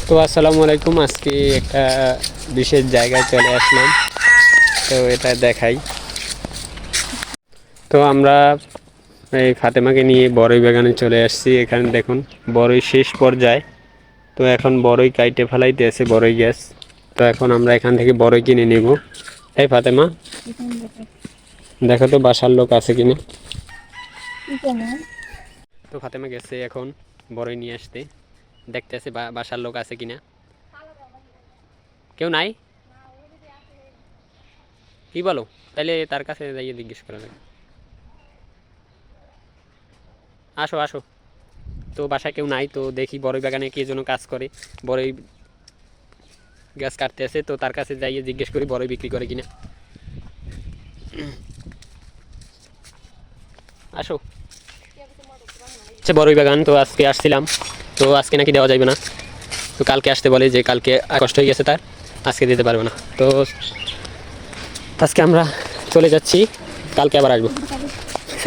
তো আসসালামু আলাইকুম। আজকে একটা বিশেষ জায়গায় চলে আসলাম, তো এটা দেখাই। তো আমরা এই ফাতেমাকে নিয়ে বড়ই বাগানে চলে আসছি। এখানে দেখুন বড়ই শেষ পর্যায়ে। তো এখন বড়ই কাইটে ফেলাইতেছে বড়ই গ্যাস। তো এখন আমরা এখান থেকে বড়ই কিনে নিব। এই ফাতেমা, দেখো তো বাসার লোক আছে কিনা। তো ফাতেমা গেছে এখন বড়ই নিয়ে আসতে, দেখতেছে বাসার লোক আছে কিনা। কেউ নাই? কি বলো? তাহলে তার কাছে যাইয়ে জিজ্ঞেস করা যাবে। আসো আসো। তো বাসায় কেউ নাই, তো দেখি বড়ই বাগানে কে যেন কাজ করে, বড়ই গাছ কাটতে আছে। তো তার কাছে যাইয়ে জিজ্ঞেস করি বড়ই বিক্রি করে কিনা। আসো। আচ্ছা, বড়ই বাগান তো আজকে আসছিলাম, তো আজকে নাকি দেওয়া যাবে না। তো কালকে আসতে বলে, যে কালকে কষ্ট হয়ে গেছে তার, আজকে দিতে পারবে না। তো আজকে আমরা চলে যাচ্ছি, কালকে আবার আসবো।